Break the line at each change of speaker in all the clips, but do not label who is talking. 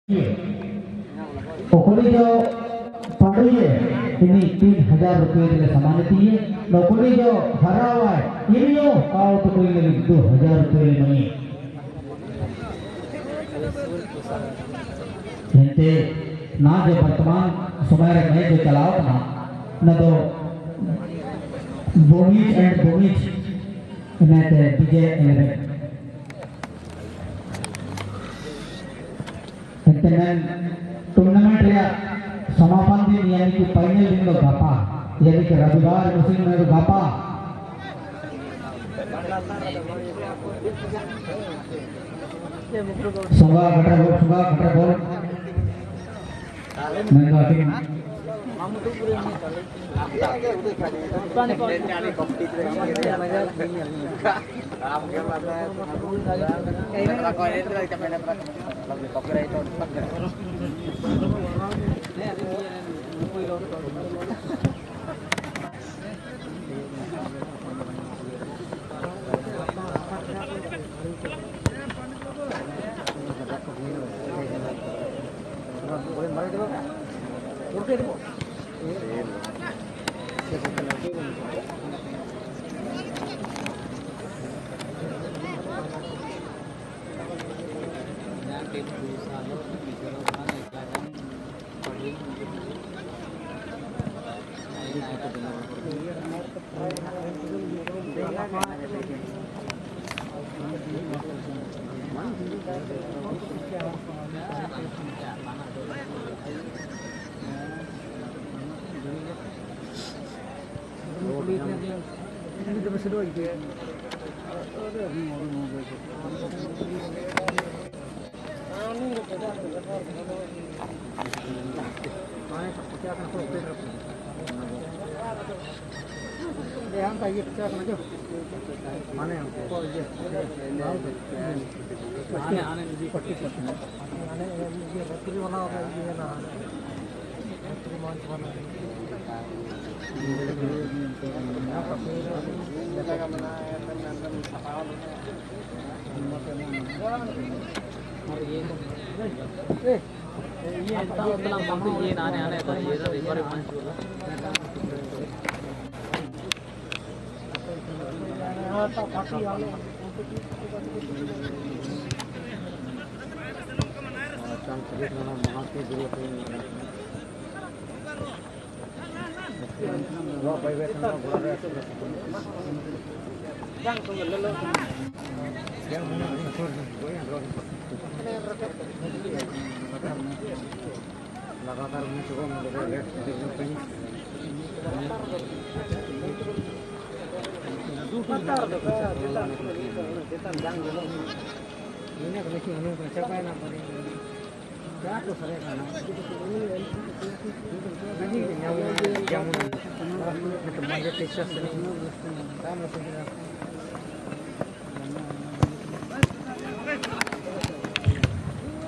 नौकरी जो पढ़िए ini 3,000 रुपये दिले सम्मानित है नौकरी जो हरा हुआ है इनियो आओ तो कोई ले 2,000 रुपये मनी जंते ना जो वर्तमान समय में जो चलाओ ना तो बोमिज एंड बोमिज ने ते डीजे 11 टूर्नामेंट या समापन दिन यानी कि फाइनल दिन लोग गापा यानी कि रविवार मुस्लिम में गापा सुबह गटर बोल मैं गाती हूँ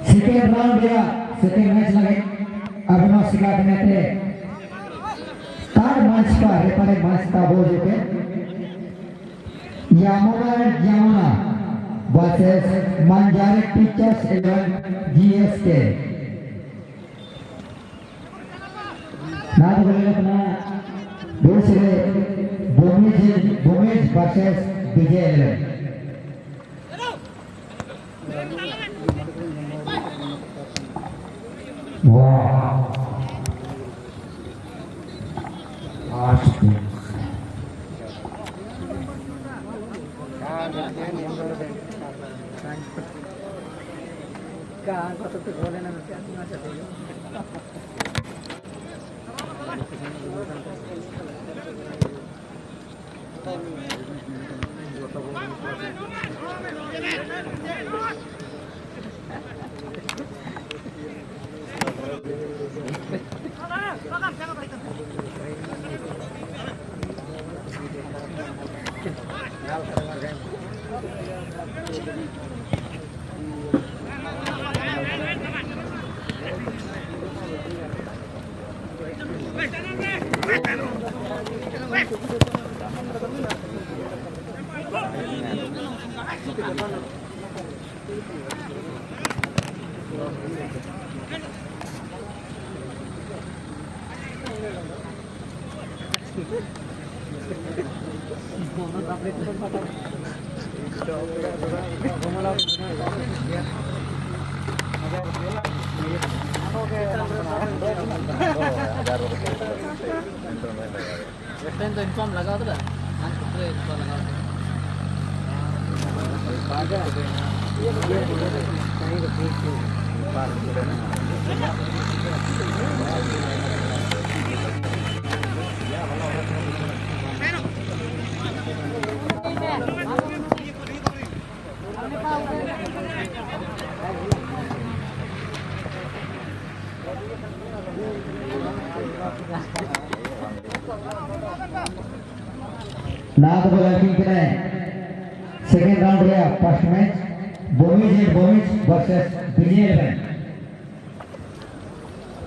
सेकेंड राउंड या सेकेंड मैच लगे अभिनव सिकाट में थे थर्ड मैच का रेफरी मैच का बोल के Yamuna Yamuna versus मंजारे teachers 11 GSK नाद बोले अपना दूसरे बोमेज वर्सेस विजय 11 Wow. Awesome.
इन्फॉर्म लगा था
Now the ranking second round here, first match, Bomis versus Billiard.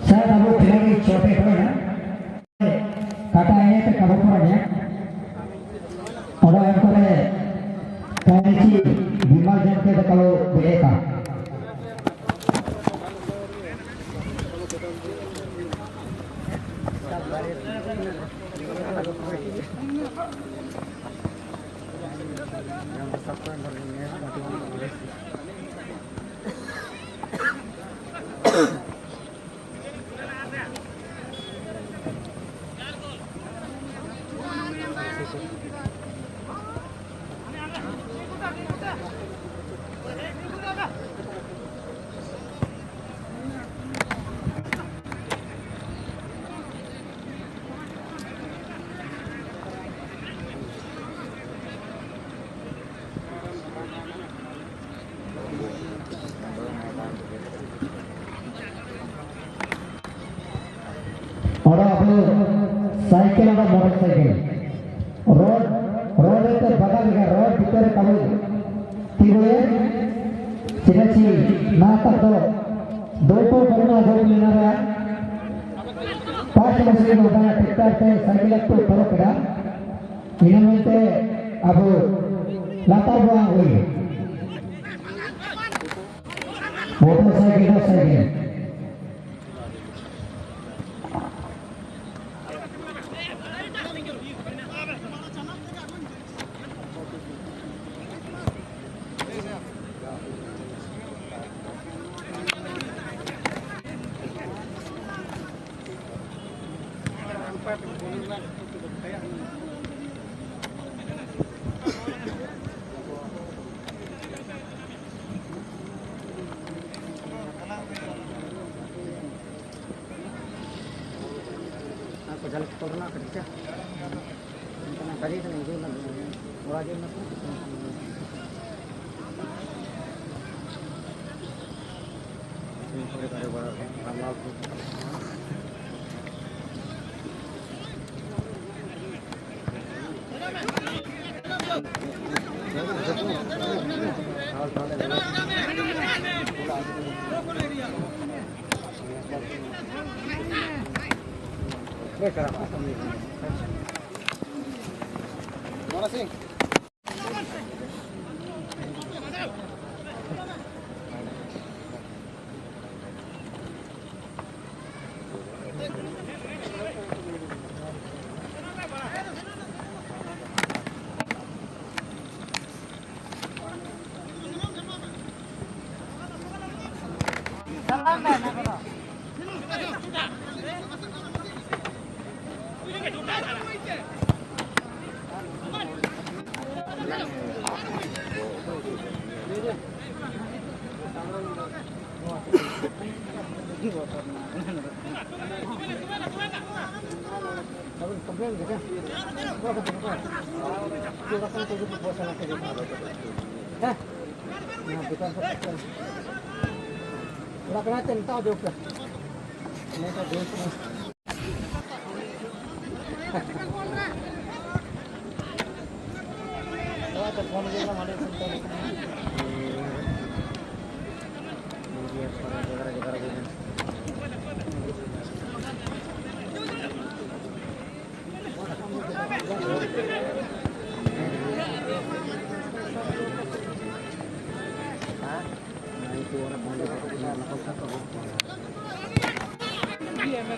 Sir, अब खिलाड़ी छोटे हो ना, काटा है तो कवर पर है, और अब तो है कैंची बीमार जन के तो कलो बिलेगा. और अब साइकिल और मोटरसाइकिल रोड అయితే బగాలిగా రోడ్ भितर कबल तिरुए चिरची नाटकतो दोटो बरना गोल लेनारा पांच मसले होता टिकटर पे साइकिल तो परकड़ा इनमें अब लाता बुआ हुई motorcycle
jalan corona kerja karena tadi kan itu orang dia nak natin tahu juga. Ini tak jauh. Oh, ada phone dia lah ada sentuh. Dia sekarang jaga-jaga. क्या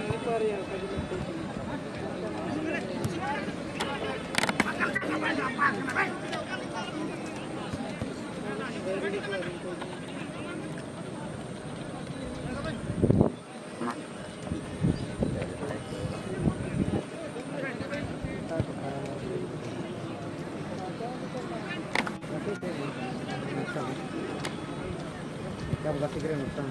बता सिगरेट नुकसान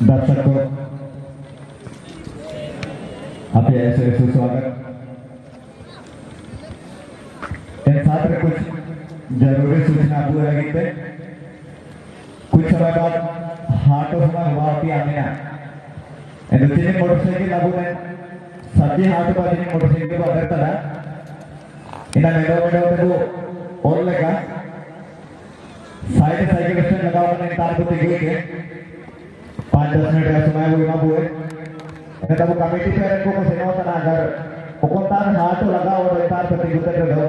दर्शकों आपके ऐसे सुस्वागत इन छात्र कुछ जरूरी सूचना पूरा पे कुछ समय बाद हाटो समय हुआ होती आने इन चिन्ह मोटरसाइकिल लागू ने सभी हाटो पर चिन्ह मोटरसाइकिल पर अगर तला इन मेडो ते वो और लगा साइड साइकिल स्टैंड लगा हुआ ने तार को तेजी के 5-10 मिनट का समय हुआ हुए ऐसे तब कमेटी पेरेंट को सेना होता ना अगर उकोंतार हाथ तो लगा और तार प्रति गुजर रहे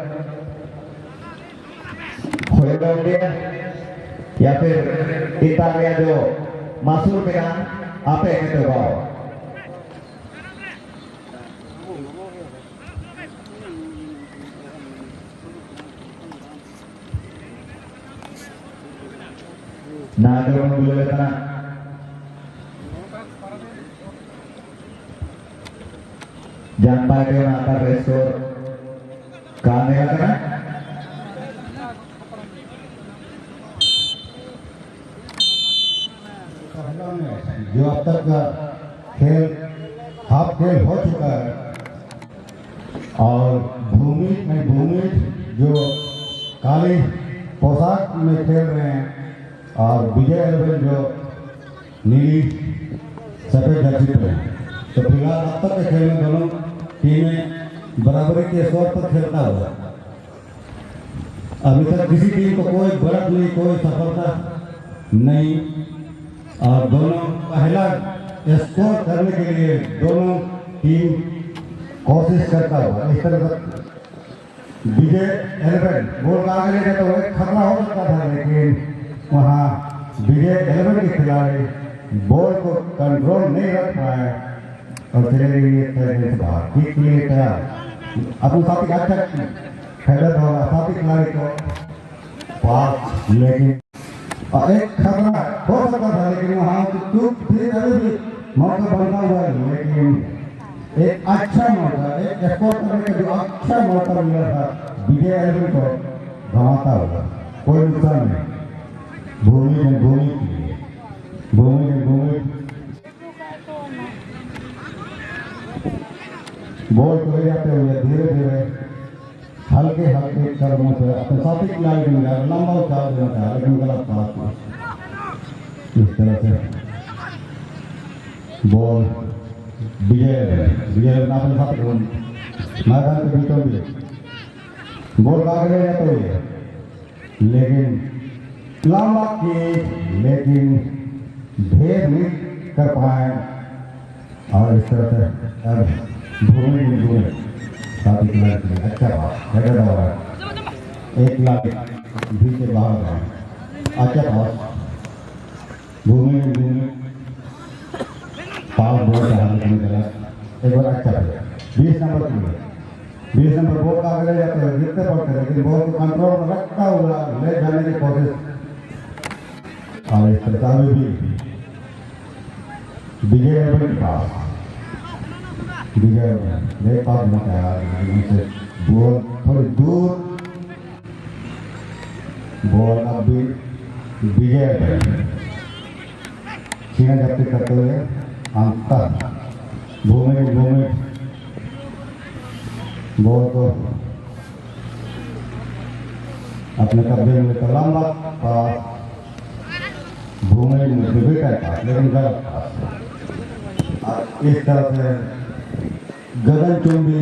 होएगा उन्हें या फिर इतालिया जो मासूर पेरान आपे हैं तो वाव ना तो हम बोले था जान पाए थे वहाँ पर रेस्टोर कहाँ लगा था
जो अब तक का खेल हाफ खेल हो चुका है और भूमि जो काली पोशाक में खेल रहे हैं और विजय 11 जो नीली सफेद जर्सी पे हैं। तो फिलहाल अब तक के खेल में दोनों टीमें बराबरी के स्कोर पर खेलता हुआ अभी तक किसी टीम को कोई बढ़त नहीं, कोई सफलता नहीं और दोनों पहला स्कोर करने के लिए दोनों टीम कोशिश करता हुआ इस तरह से विजय 11 गोल आगे ले तो एक खतरा हो सकता था, लेकिन वहाँ विजय 11 के खिलाड़ी बॉल को कंट्रोल नहीं रख पाए और चले गए बाहर। किक के लिए तैयार अपने साथी अच्छा खेलत होगा साथी खिलाड़ी को पास, लेकिन एक खतरा हो सकता था, लेकिन वहाँ चूक फिर अभी भी मौका बनता हुआ है। लेकिन एक अच्छा मौका, एक स्कोर करने का जो अच्छा मौका मिला था विजय 11 को गंवाता हुआ, कोई नुकसान नहीं। भूमि बॉल को ले जाते हुए धीरे धीरे हल्के हल्के कदमों से अपने साथी खिलाड़ी को मिला लंबा उछाल देना था, लेकिन गलत पास इस तरह से बॉल विजय अपने साथी को मैदान के बीचों बीच बॉल आगे ले जाते हुए, लेकिन लंबा की लेकिन भेद नहीं कर पाए और इस तरह से अब भूमि साथी खिलाड़ी के लिए अच्छा हेडर हो रहा है, 1 लाख भी से बाहर है, अच्छा पास भूमि पास बॉल का हाथ में चला एक बार अच्छा है 20 नंबर के लिए 20 नंबर बॉल का आगे ले जाते हुए जितने पड़ते लेकिन बॉल को कंट्रोल में रखता हुआ ले जाने की कोशिश और इस तरह भी विजय 11 के पास विजय पास में तैयार से बॉल थोड़ी दूर, बॉल अब भी विजय सीना जब्ती करते हुए अंतर भूमि बॉल को अपने कब्जे में लेकर लंबा पास, भूमि में विकेट है पास, लेकिन गलत पास। और इस तरह से गगनचुंबी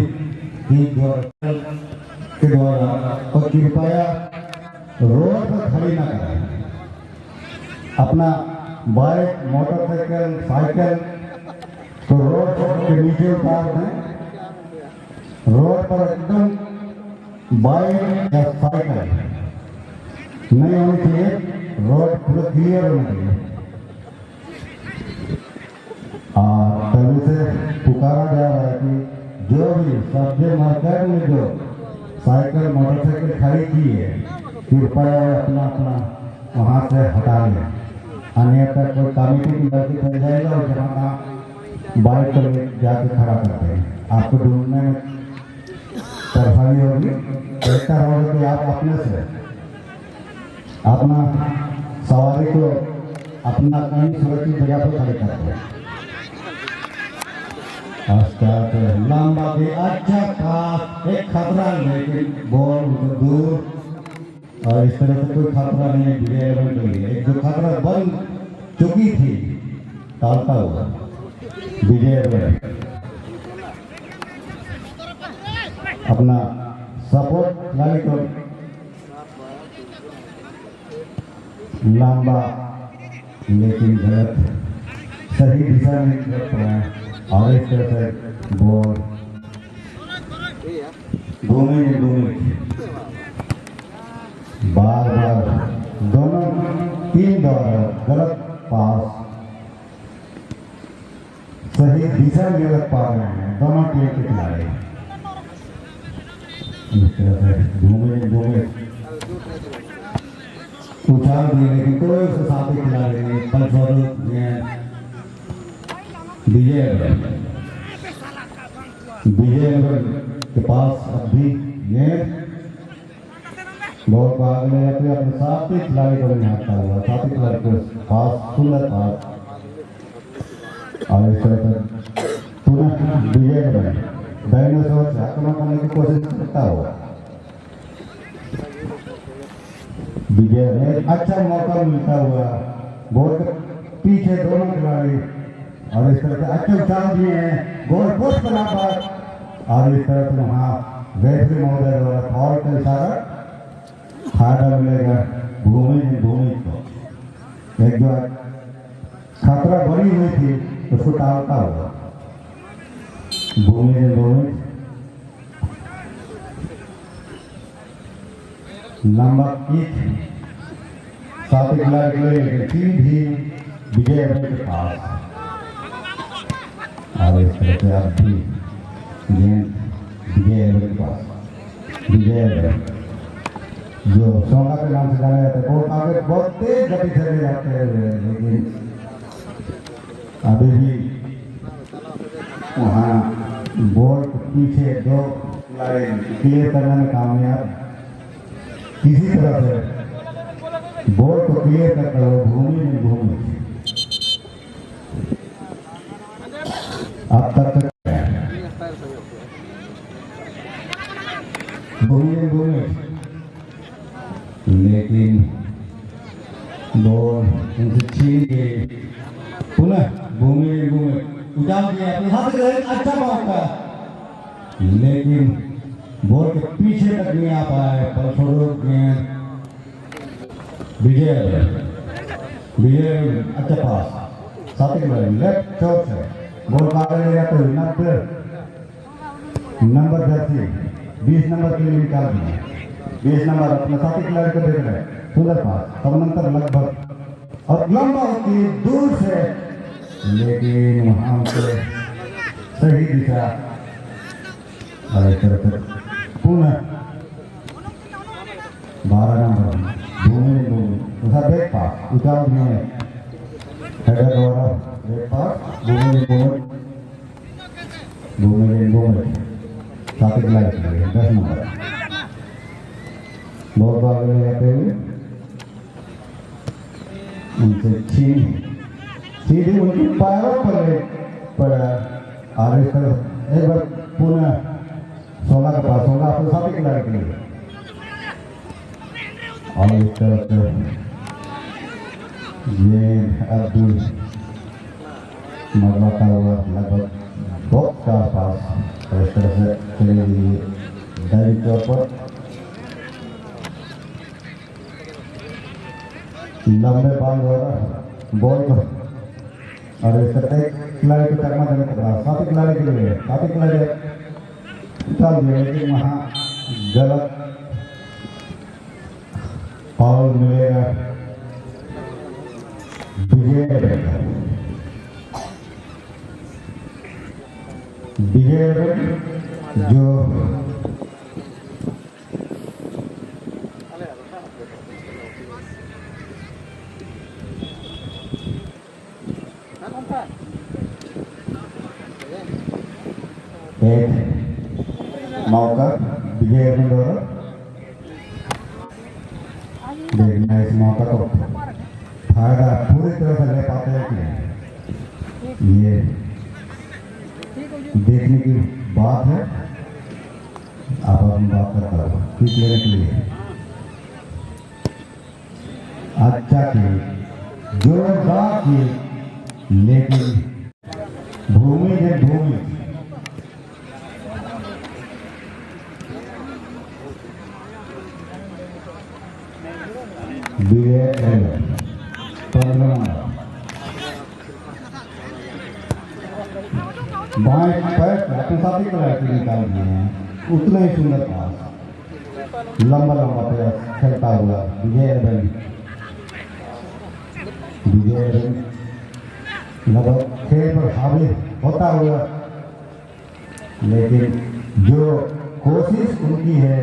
की के द्वारा और कृपया रोड पर खड़ी ना करें। अपना बाइक, मोटरसाइकिल, साइकिल तो रोड के नीचे उतार दें। रोड पर एकदम बाइक या साइकिल नहीं होनी चाहिए, रोड पूरा क्लियर होना चाहिए। और तभी से पुकारा जा रहा है कि जो भी सब्जी मार्केट में जो साइकिल, मोटरसाइकिल खड़ी की है, कृपया अपना वहाँ से हटा लें, अन्यथा कोई कमेटी की गलती कर जाएगा और जहाँ बाइक पर जाके खड़ा करते हैं, आपको ढूंढने में परेशानी होगी। बेहतर होगा कि आप अपने से अपना सवारी को अपना कहीं सुरक्षित जगह पर खड़े करते हैं। लंबा भी अच्छा पास, एक खतरा लेकिन बॉल दूर, और इस तरह से कोई खतरा नहीं है विजय एलेवन के लिए। एक जो खतरा बन चुकी थी टालता हुआ विजय एलेवन अपना सपोर्ट लाने को लंबा, लेकिन गलत, सही दिशा में कर पाया। और इस तरह से बॉल घूमे बार दोनों टीम द्वारा गलत पास, सही दिशा में गलत पा रहे हैं दोनों टीम के खिलाड़ी। इस तरह से घूमे उछाल दिए, लेकिन कोई उसके साथ ही खिलाड़ी नहीं। फलस्वरूप विजय के पास अभी गेंद बॉल को आगे ले जाते अपने साथी खिलाड़ी को नहीं हारता हुआ, साथी खिलाड़ी के पास सुंदर पास। और इस तरह से पुनः विजय दाहिने से आक्रमण करने की कोशिश करता हुआ विजय ने अच्छा मौका मिलता हुआ बॉल के पीछे दोनों खिलाड़ी, और इस तरह से अच्छे उछाल दिए हैं गोल पोस्ट पर बात। और इस तरह से वहाँ रेफरी महोदय द्वारा फॉल का इशारा, फायदा मिलेगा भूमि को। एक जो खतरा बनी हुई थी उसको टालता हुआ भूमि लंबा किक साथी खिलाड़ी के लिए सीधी विजय के पास। और इस तरह से आप भी गेंद विजय के पास, विजय जो सोना के नाम से जाने जाते हैं, बहुत आगे बहुत तेज गति से ले जाते हैं, लेकिन अभी भी वहाँ बॉल के पीछे दो खिलाड़ी क्लियर करने में कामयाब। किसी तरह से बॉल को क्लियर करते हुए भूमि अब तक भूमि, लेकिन बॉल उनसे छीन के पुनः भूमि उजाम किया अपने हाथ से अच्छा मौका, लेकिन बॉल के पीछे तक नहीं आ पाए। फलस्वरूप विजय अच्छा पास, साथी लेफ्ट चौक से बॉल आगे ले जाते हुए नंबर जर्सी 20 नंबर के लिए निकाल दिए। 20 नंबर अपने साथी खिलाड़ी को देख रहे, सुंदर पास, तदनंतर लगभग और लंबा होती दूर से, लेकिन वहां से सही दिशा। और इस तरह से पुनः 12 नंबर भूमि उसका बैक पास उतार दिए, हेडर द्वारा बैक पास भूमि साथी खिलाड़ी 10 नंबर बहुत आगे ले जाते हुए उनसे सीधे उनके पैरों पर पड़ा और इस तरह एक बार पुनः 16 के पास 16 अपने साथ ही खिलाड़ी के लिए और इस तरह से ये अब्दुल मरवाता हुआ लगभग बॉक्स के आसपास और इस तरह से चलेगी डायरी के ऊपर लंबे बाल द्वारा बॉल को और इस तरह एक खिलाड़ी को चकमा देने के बाद साथी खिलाड़ी के लिए साथी खिलाड़ी चल दिए लेकिन वहाँ गलत फाउल मिलेगा विजय जो एक मौका विजय द्वारा देखना इस मौका को फायदा पूरी तरह से ले पाते हैं कि ये देखने की बात है। आप हम बात करता हूँ किक लेने के लिए अच्छा की जोरदार की लेकिन भूमि है भूमि बाएं पैर अपने साथी को निकाल दिए हैं उतना ही सुंदर पास लंबा लंबा प्रयास खेलता हुआ विजय लगभग खेल पर हावी होता हुआ लेकिन जो कोशिश उनकी है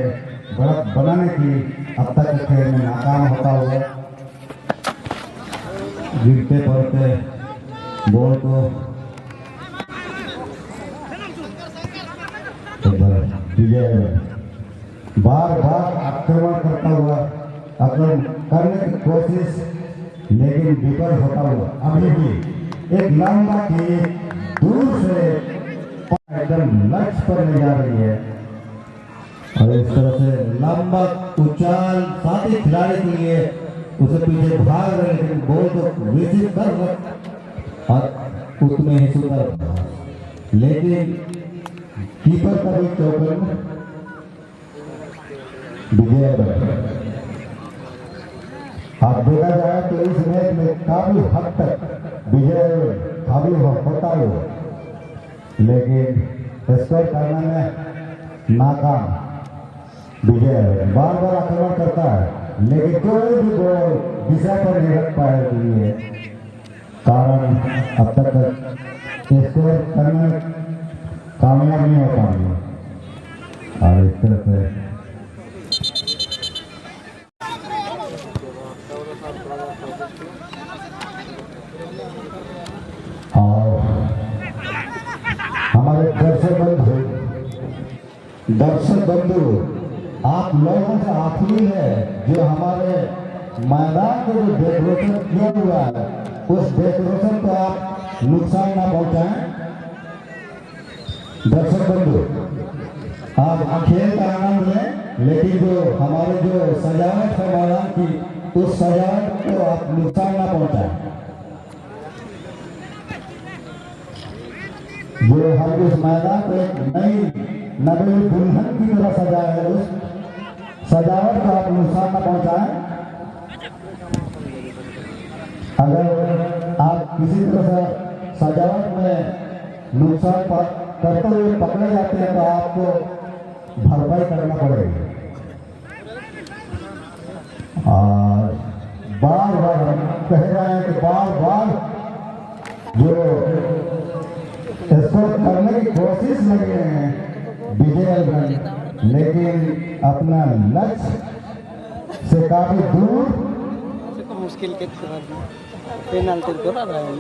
बढ़त बनाने की अब तक के खेल में नाकाम होता हुआ गिरते पड़ते बॉल को विजय बार बार आक्रमण करता हुआ आक्रमण करने की कोशिश लेकिन विफल होता हुआ अभी भी एक लंबा की दूर से एकदम लक्ष्य पर ले जा रही है और इस तरह से लंबा उछाल साथी खिलाड़ी के लिए उसे पीछे भाग रहे लेकिन बॉल को रिसीव कर और उतने ही सुंदर लेकिन कीपर का भी चौकन विजय आप देखा जाए तो इस मैच में काफी हद तक विजय हावी होता हो लेकिन स्कोर करने में नाकाम विजय बार बार आक्रमण करता है लेकिन कोई भी बॉल दिशा पर नहीं रख पाए लिए कारण अब तक स्कोर करने कामयाब नहीं हो पाएंगे और इस तरह से और हमारे दर्शक बंधु आप लोगों से आखिरी है जो हमारे मैदान को जो डेकोरेशन किया हुआ है उस डेकोरेशन को आप नुकसान ना पहुंचाएं। दर्शक बंधु आप खेल का आनंद लें लेकिन जो हमारे जो सजावट है मैदान की उस सजावट को आप नुकसान ना पहुंचाएं। जो हम उस मैदान को एक नई नवी दुल्हन की तरह सजाया है उस सजावट को आप नुकसान न पहुंचाएं। अगर आप किसी तरह से सजावट में नुकसान करते हुए पकड़े जाते हैं तो आपको भरपाई करना पड़ेगी। और बार बार हम कह रहे हैं कि बार बार जो इसको करने की कोशिश लगे हैं विजय लेकिन अपना लक्ष्य से काफी दूर
मुश्किल के पेनाल्टी को रहा है